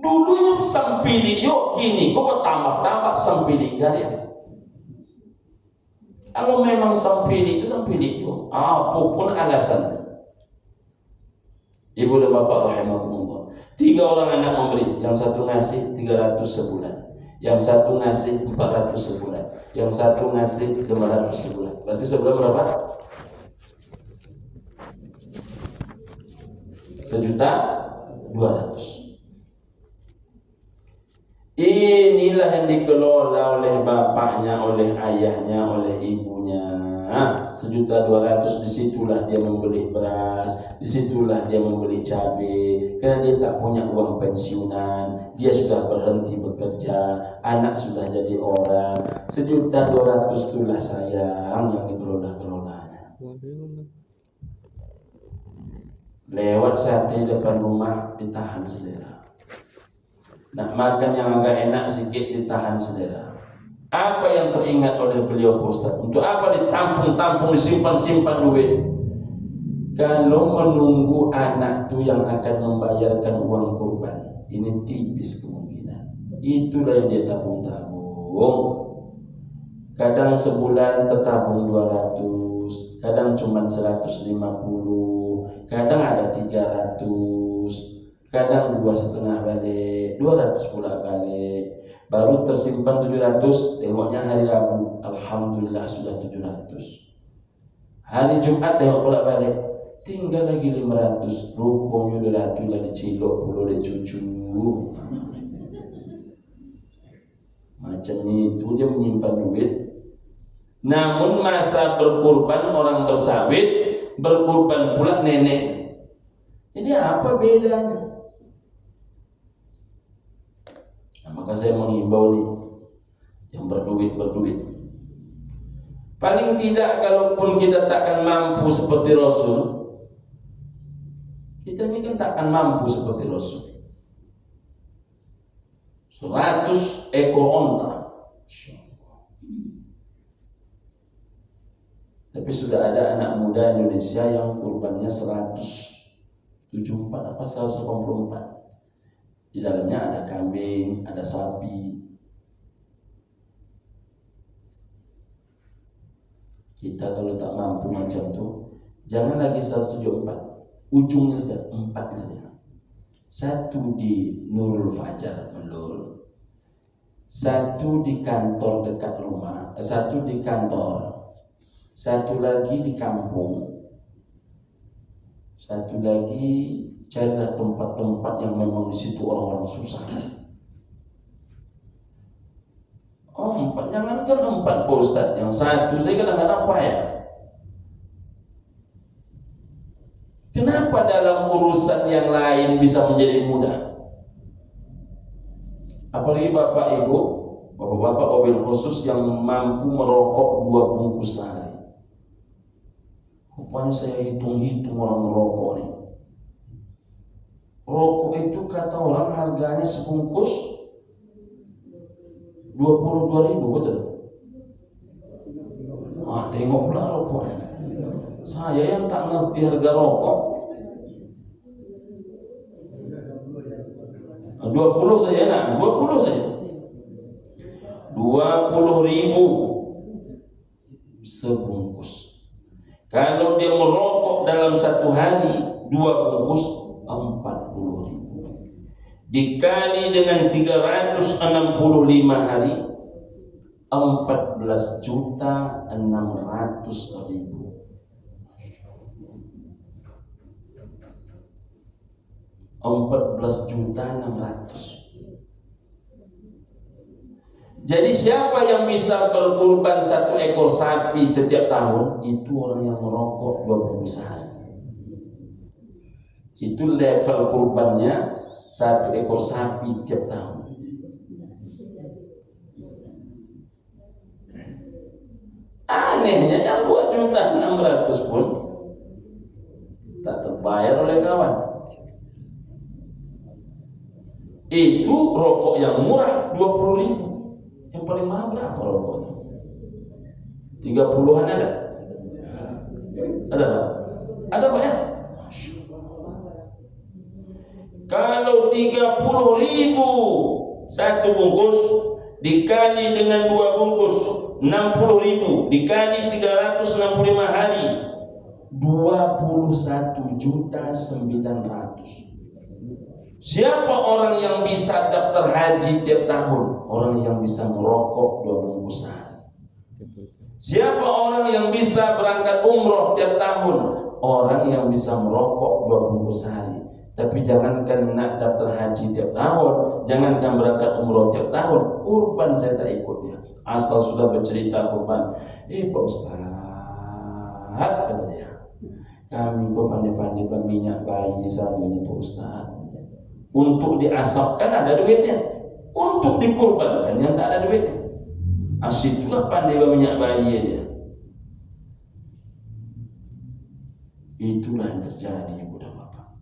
[SPEAKER 1] dulunya sampili kini kok tambah sampili kalian. Kalau memang sampili itu sampili apapun alasan. Ibu dan bapak rahimahumullah, 3 orang anak memberi, yang satu ngasih 300 sebulan, yang satu ngasih 400 sebulan, yang satu ngasih 500 sebulan. Berarti sebulan berapa? 1.200.000. Inilah yang dikelola oleh bapaknya, oleh ayahnya, oleh ibunya. 1.200.000, disitulah dia membeli beras, disitulah dia membeli cabai. Karena dia tak punya uang pensiunan, dia sudah berhenti bekerja, anak sudah jadi orang. 1.200.000 itulah sayang yang dikelola-kelolanya. Lewat sate depan rumah ditahan selera. Nak makan yang agak enak sedikit ditahan selera. Apa yang teringat oleh beliau Ustaz? Untuk apa ditampung-tampung, disimpan-simpan duit? Kalau menunggu anak itu yang akan membayarkan uang kurban, ini tipis kemungkinan. Itulah yang dia tabung-tabung. Kadang sebulan tertabung 200, kadang cuma 150, kadang ada 300. Kadang 2,5 balik, 200 pula balik, baru tersimpan 700. Tengoknya hari Rabu, alhamdulillah sudah 700. Hari Jumat tengok pula balik, tinggal lagi 500. Rupanya 200 lah dicilok puluh oleh cucu. Macam itu dia menyimpan duit. Namun masa berkurban orang bersawit, berkurban pula nenek. Ini apa bedanya? Maka saya menghimbau nih yang berduit. Paling tidak kalaupun kita takkan mampu seperti Rasul, kita ini kan takkan mampu seperti Rasul. 100 ekor onta. Tapi sudah ada anak muda Indonesia yang kurbannya 174 apa 184. Di dalamnya ada kambing, ada sapi. Kita kalau tak mampu macam tu, Jangan lagi 174, ujungnya saja 4 saja. 1 di Nurul Fajar Melur, 1 di kantor dekat rumah, 1 di kantor, 1 lagi di kampung, 1 lagi carilah tempat-tempat yang memang di situ orang-orang susah. Oh 4, jangankan 4 Pak Ustaz, yang 1 saya kadang-kadang payah. Kenapa dalam urusan yang lain bisa menjadi mudah? Apalagi bapak ibu, bapak-bapak mobil khusus yang mampu merokok 2 bungkus sehari. Rupanya saya hitung-hitung orang merokok nih. Rokok itu kata orang harganya sebungkus 22.000, betul? Tengoklah rokoknya. Saya yang tak ngerti harga rokok. 20 saja nak, 20 saja. 20.000 sebungkus. Kalau dia merokok dalam 1 hari 2 bungkus, 40.000. Dikali dengan 365 hari, 14.600.000. 14.600.000. Jadi siapa yang bisa berkurban 1 ekor sapi setiap tahun? Itu orang yang merokok 2 bungkus sehari. Itu level kurbannya 1 ekor sapi tiap tahun. Anehnya yang 2.600.000 pun tak terbayar oleh kawan. Itu rokok yang murah 20.000. Yang paling mahal berapa rokoknya? 30-an ada? Ada Pak? Ada Pak ya? Kalau 30.000 1 bungkus dikali dengan 2 bungkus 60.000 dikali 365 hari 21.900.000. Siapa orang yang bisa daftar haji tiap tahun? Orang yang bisa merokok 2 bungkus sehari. Siapa orang yang bisa berangkat umroh tiap tahun? Orang yang bisa merokok 2 bungkus sehari. Tapi jangankan nak daftar haji tiap tahun, jangankan berangkat umroh tiap tahun, kurban saya tak ikutnya. Asal sudah bercerita kurban, Pak Ustaz, kata dia, kami kok pandai-pandai berminyak bayi sabunya Pak Ustaz. Untuk diasapkan ada duitnya, untuk dikurbankan yang tak ada duitnya. Asitulah pandai berminyak bayi dia. Itulah yang terjadi budak bapak.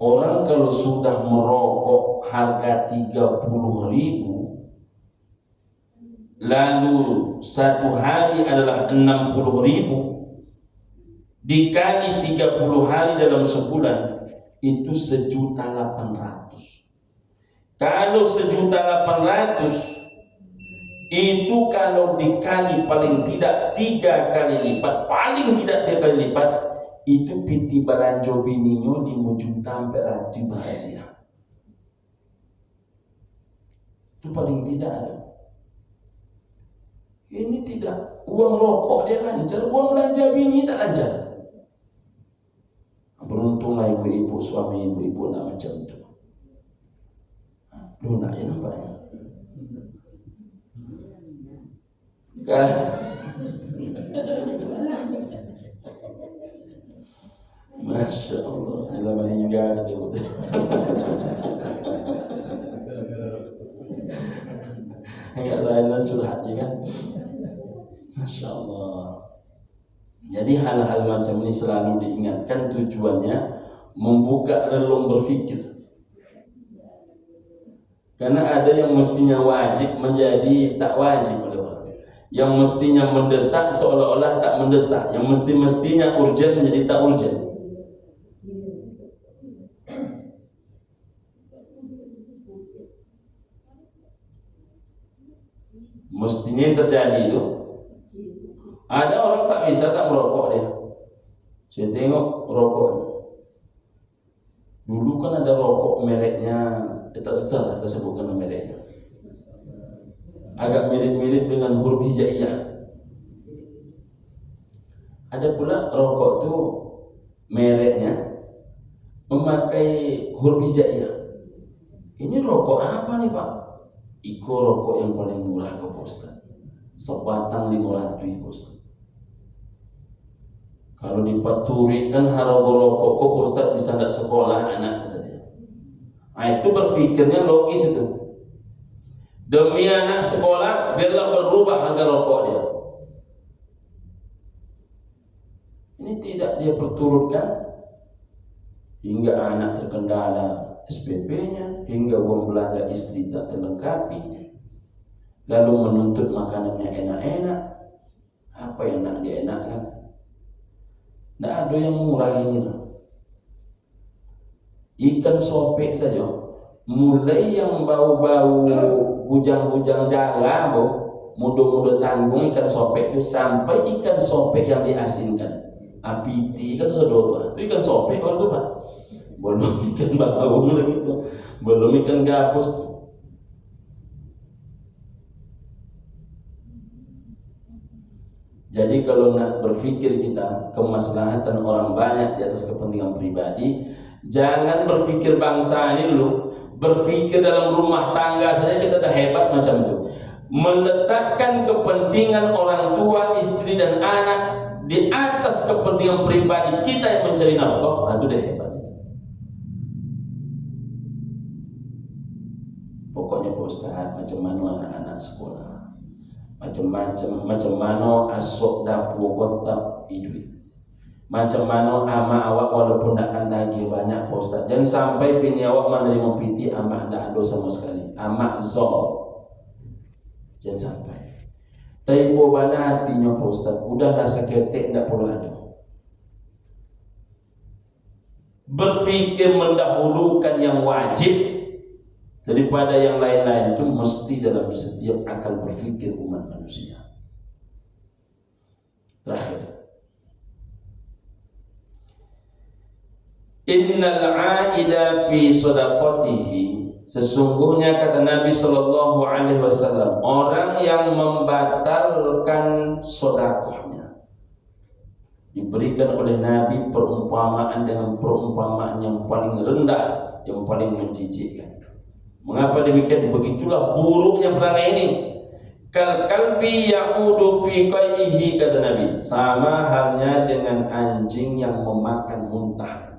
[SPEAKER 1] Orang kalau sudah merokok harga 30.000, lalu 1 hari adalah 60.000, dikali 30 hari dalam sebulan, itu 1.800.000. Kalau 1.800.000 itu kalau dikali paling tidak 3 kali lipat, paling tidak 3 kali lipat, itu piti balanjo bininyo 5 juta sampai rati bahasia. Itu paling tidak ada. Ini tidak, uang rokok dia lancar, uang belanja bini tak lancar. Beruntunglah ibu-ibu, suami ibu-ibu nak macam itu. Lunak ya nampaknya. Masya Allah, adalah meninggal dia. Enggak lain curhatnya kan. Masya Allah. Jadi hal-hal macam ini selalu diingatkan, tujuannya membuka relung berfikir. Karena ada yang mestinya wajib menjadi tak wajib oleh orang. Yang mestinya mendesak seolah-olah tak mendesak. Yang mestinya urgent menjadi tak urgent. Mestinya yang terjadi itu Ada orang tak bisa tak merokok dia. Saya tengok rokok. Dulu kan ada rokok mereknya, tak salah saya sebutkan mereknya. Agak mirip-mirip dengan huruf hijaiyah. Ada pula rokok tu mereknya memakai huruf hijaiyah. Ini rokok apa nih Pak? Iko rokok yang paling murah ke Ustaz. Sebatang 500 Ustaz. Kalau dipaturi kan harga rokok kok Ustaz bisa nggak sekolah anak katanya. Nah, itu berpikirnya logis itu. Demi anak sekolah biarlah berubah harga rokok dia. Ini tidak dia perturutkan hingga anak terkendala SPP-nya, hingga uang belanja istri tak terlengkapi, lalu menuntut makanannya enak-enak. Apa yang nak dia enakkan? Tidak ada yang murah ini. Ikan sopek saja, mulai yang bau-bau bujang-bujang jaga, muda-muda tanggung ikan sopek itu, sampai ikan sopek yang diasinkan. Apiti kan sudah dua, itu ikan sopek kalau itu Pak. Belum ikan bawang lagi itu, belum ikan gabus. Jadi kalau nak berpikir kita kemaslahatan orang banyak di atas kepentingan pribadi, jangan berpikir bangsa ini dulu, berpikir dalam rumah tangga saja kita dah hebat macam itu. Meletakkan kepentingan orang tua, istri dan anak di atas kepentingan pribadi kita yang mencari nafkah, itu dah hebat. Pokoknya Pak Ustaz, macam mana anak-anak sekolah, macam mana asok dapur kotak hidup, macam mana ama awak walaupun tak akan tagih banyak Pak Ustaz, jangan sampai bini awak menerima piti ama tak ada sama sekali, ama zol, jangan sampai. Tapi bana hatinya Pak Ustaz, udah dah seketik tak perlu ada. Berfikir mendahulukan yang wajib daripada yang lain-lain itu mesti dalam setiap akal berfikir umat manusia. Terakhir, innal aida fi sadaqatihi, sesungguhnya kata Nabi sallallahu alaihi wasallam, orang yang membatalkan sedekahnya diberikan oleh Nabi perumpamaan dengan perumpamaan yang paling rendah, yang paling menjijikkan. Mengapa demikian? Begitulah buruknya perangai ini. Kal kalbi ya'udu fi qaihi, kata Nabi, sama halnya dengan anjing yang memakan muntah.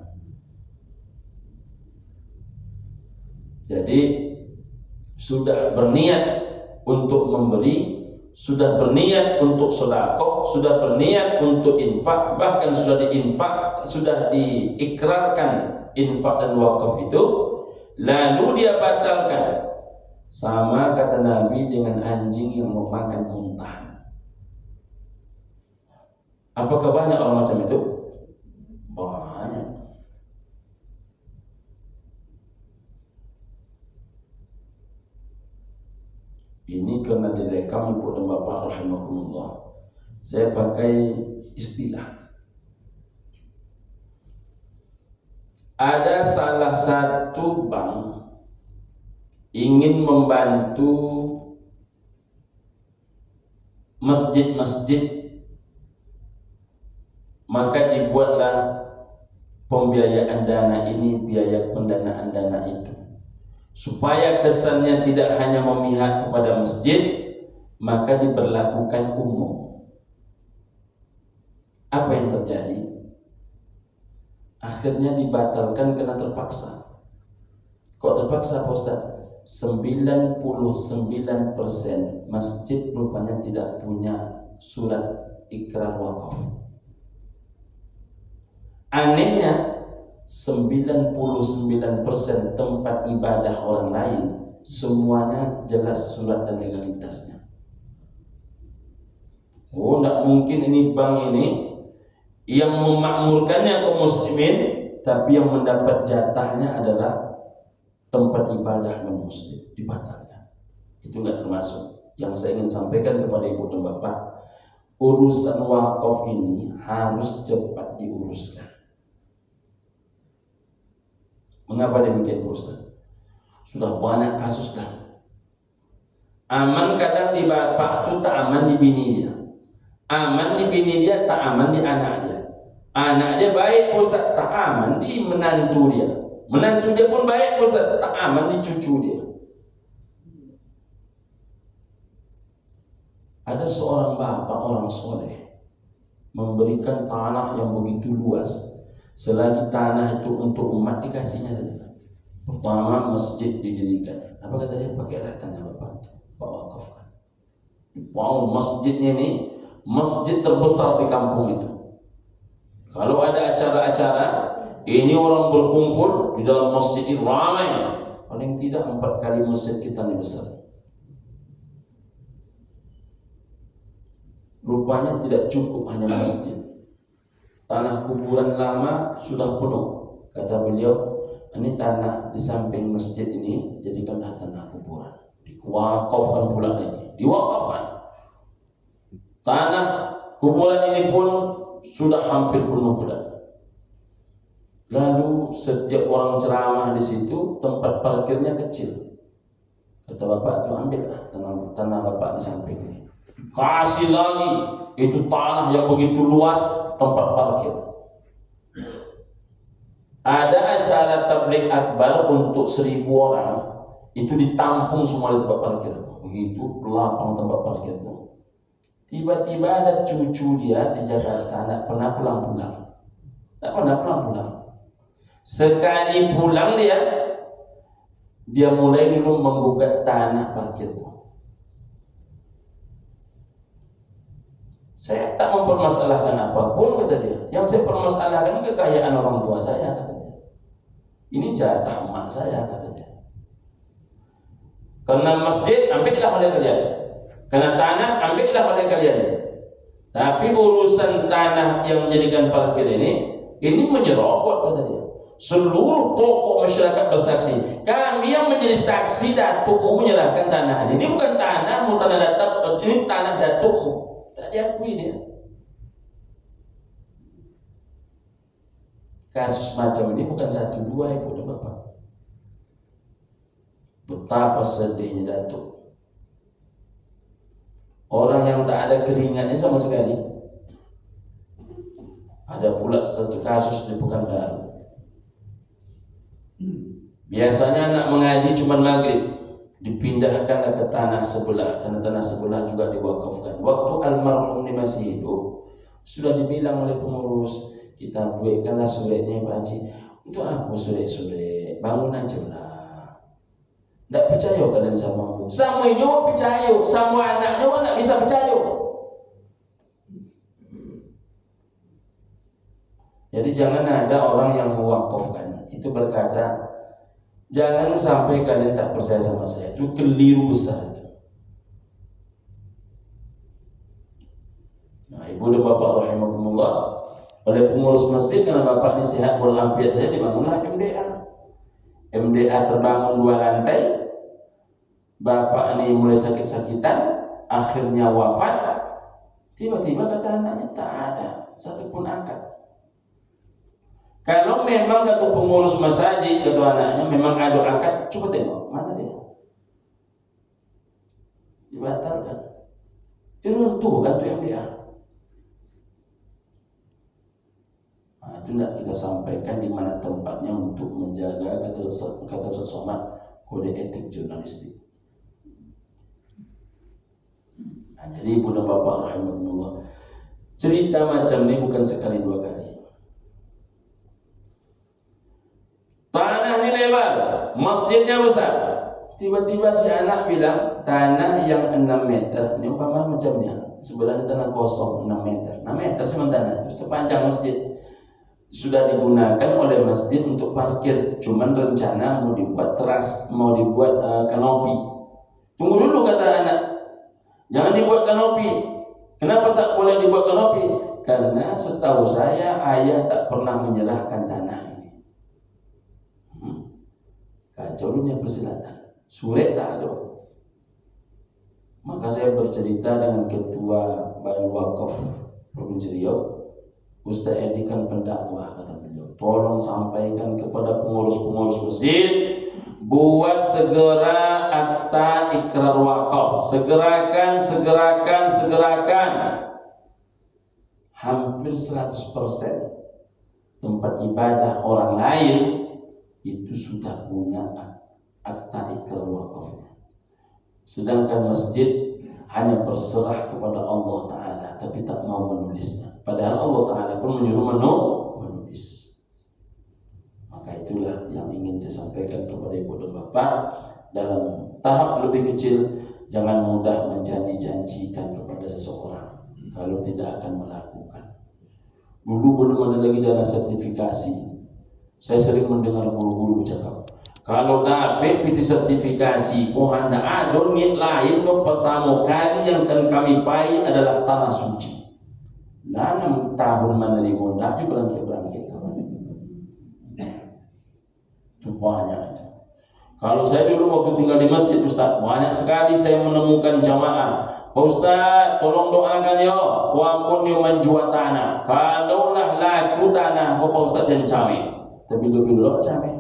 [SPEAKER 1] Jadi sudah berniat untuk memberi, sudah berniat untuk sedekah, sudah berniat untuk infak, bahkan sudah diinfak, sudah diikrarkan infak dan wakaf itu, lalu dia batalkan, sama kata Nabi dengan anjing yang memakan muntah. Apakah banyak orang macam itu? Banyak. Ini karena direkam Ibu dan Bapak rahimakumullah, saya pakai istilah. Ada salah satu bank ingin membantu masjid-masjid, maka dibuatlah pembiayaan dana ini, biaya pendanaan dana itu, supaya kesannya tidak hanya memihak kepada masjid, maka diberlakukan umum. Apa yang terjadi? Akhirnya dibatalkan karena terpaksa. Kok terpaksa Pak Ustaz? 99% masjid rupanya tidak punya surat ikrar wakaf. Anehnya 99% tempat ibadah orang lain semuanya jelas surat dan legalitasnya. Oh, tidak mungkin ini bank ini yang memakmurkannya kaum muslimin, tapi yang mendapat jatahnya adalah tempat ibadah non muslim, dibatalkan. Itu enggak termasuk. Yang saya ingin sampaikan kepada ibu dan bapak, urusan wakaf ini harus cepat diuruskan. Mengapa demikian Ustaz? Sudah banyak kasus dah. Aman kadang di bapak itu tak aman di bini dia. Aman di bini dia, tak aman di anak dia. Anak dia baik Ustaz, tak aman di menantu dia. Menantu dia pun baik Ustaz, tak aman di cucu dia. Ada seorang bapak, orang soleh, memberikan tanah yang begitu luas. Selagi tanah itu untuk umat dikasihnya tadi. Pertama masjid didirikan. Apa kata dia? Pakailah tanah bapak, Pak wakafkan. Wow, masjidnya ini masjid terbesar di kampung itu. Kalau ada acara-acara, ini orang berkumpul di dalam masjid ini ramai. Paling tidak 4 kali masjid kita ini besar. Rupanya tidak cukup hanya masjid. Tanah kuburan lama sudah penuh. Kata beliau, ini tanah di samping masjid ini jadikanlah tanah kuburan. Diwakafkan pula lagi. Diwakafkan. Tanah kuburan ini pun sudah hampir penuh pula. Lalu setiap orang ceramah di situ, tempat parkirnya kecil. Kata bapak itu, ambillah tanah bapak di samping ini. Kasih lagi itu tanah yang begitu luas, tempat parkir. Ada acara tabligh akbar untuk 1.000 orang, itu ditampung semua di tempat parkir. Begitu lapang tempat parkir itu. Tiba-tiba ada cucu dia di Jakarta, tidak pernah pulang-pulang. Tidak pernah pulang-pulang. Sekali pulang dia mulai dulu menggugat tanah parkir itu. Saya tak mempermasalahkan apapun, kata dia. Yang saya permasalahkan ini kekayaan orang tua saya, kata dia. Ini jatah emak saya, kata dia. Karena masjid, ambillah oleh kalian. Karena tanah, ambillah oleh kalian. Tapi urusan tanah yang menjadikan parkir ini menyerobot, kata dia. Seluruh tokoh masyarakat bersaksi. Kami yang menjadi saksi datukmu menyerahkan tanah ini. Ini bukan tanahmu, tanah datuk, ini tanah datukmu. Tak diakui dia. Kasus macam ini bukan 1, 2 ibu dan bapak. Betapa sedihnya datuk. Orang yang tak ada keringatnya sama sekali. Ada pula satu kasus di Pekanbaru. Biasanya anak mengaji cuma maghrib, dipindahkan ke tanah sebelah, karena tanah sebelah juga diwakafkan. Waktu almarhum ini masih hidup, sudah dibilang oleh pengurus, kita buatkanlah suratnya Pak Haji. Untuk apa surat-surat? Bangun aja lah. Tak percaya kalian sama aku. Sama nyawa percaya, sama anak nyawa tak bisa percaya. Jadi jangan ada orang yang mewakafkan itu berkata, jangan sampai kalian tak percaya sama saya. Itu keliru besar. Nah, ibu dan bapak rahimakumullah, oleh pengurus masjid, karena bapak ini sehat walafiat saja, dibangunlah MDA. MDA terbangun 2 lantai. Bapak ini mulai sakit-sakitan, akhirnya wafat. Tiba-tiba kata anaknya, tak ada satupun akad. Kalau memang kata pengurus masjid, kata anaknya, memang ada akad, coba tengok, mana dia? Dibatalkan. Diruntuhkan tuh MDA. Nah, itu tidak kita sampaikan di mana tempatnya untuk menjaga kata Ustaz Somad, kode etik jurnalistik. Nah, jadi ibu dan bapak rahimahullah, cerita macam ini bukan sekali 2 kali. Tanah ini lebar, masjidnya besar. Tiba-tiba si anak bilang, tanah yang 6 meter, ini umpama macamnya, sebelahnya tanah kosong 6 meter. 6 meter cuma tanah itu, sepanjang masjid. Sudah digunakan oleh masjid untuk parkir, cuman rencana mau dibuat teras, mau dibuat kanopi. Tunggu dulu, kata anak, jangan dibuat kanopi. Kenapa tak boleh dibuat kanopi? Karena setahu saya ayah tak pernah menyerahkan tanah ini. Kacau dunia persilatan, surat tak ada. Maka saya bercerita dengan ketua Badan Wakaf Provinsi Riau, Ustaz Edi kan pendakwah, kata beliau, tolong sampaikan kepada pengurus-pengurus masjid, buat segera akta ikrar wakaf, segerakan. Hampir 100% tempat ibadah orang lain itu sudah punya akta ikrar wakafnya, sedangkan masjid hanya berserah kepada Allah Ta'ala tapi tak mau menulisnya, padahal Allah Ta'ala pun menyuruh menulis. Maka itulah yang ingin saya sampaikan kepada ibu dan bapak. Dalam tahap lebih kecil, jangan mudah menjanji-janjikan kepada seseorang kalau tidak akan melakukan. Dulu belum ada lagi dana sertifikasi, saya sering mendengar guru-guru bercakap, kalau dapat PT sertifikasi, hanya ada niat lain. Pertama kali yang akan kami pai adalah tanah suci. 6 tahun menerima tapi berangkit itu banyak itu. Kalau saya dulu waktu tinggal di masjid, Ustaz, banyak sekali saya menemukan jamaah, Pak Ustaz, tolong doakan yo, ampun yo menjual tanah. Kalaulah laku tanah, Pak Ustaz jangan cawe. Tapi dulu cawe.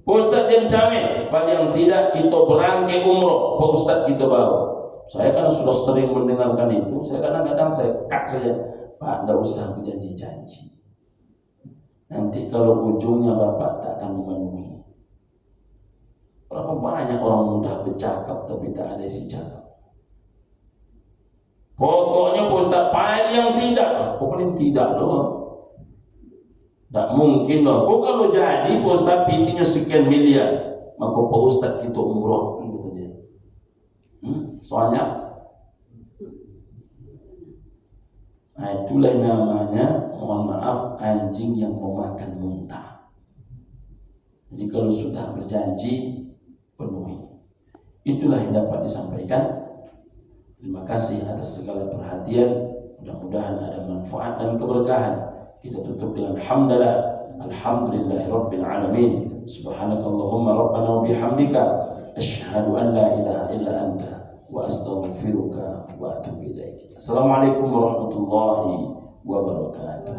[SPEAKER 1] Ustaz yang cawe, paling tidak kita berangkat umroh, Pak Ustaz kita bawa. Saya kan sudah sering mendengarkan itu, saya kadang-kadang saya cut saja, Pak, tidak usah berjanji-janji. Nanti kalau ujungnya Bapak tak akan memenuhi. Berapa banyak orang mudah bercakap tapi tak ada isi cakap. Pokoknya Pak Ustaz paling tidak, paling tidak loh. Tak mungkin loh. Kok kalau jadi Pak Ustaz pintinya sekian miliar, maka Pak Ustaz kita umroh gitu dia. Soalnya itulah namanya, mohon maaf, anjing yang memakan muntah. Jadi kalau sudah berjanji, penuhi. Itulah yang dapat disampaikan. Terima kasih atas segala perhatian. Mudah-mudahan ada manfaat dan keberkahan. Kita tutup dengan hamdalah, alhamdulillahirabbil alamin. Subhanakallahumma rabbana wa bihamdika asyhadu an la ilaha illa anta wa astaghfiruka wa atubu ilaik. Assalamualaikum warahmatullahi wabarakatuh.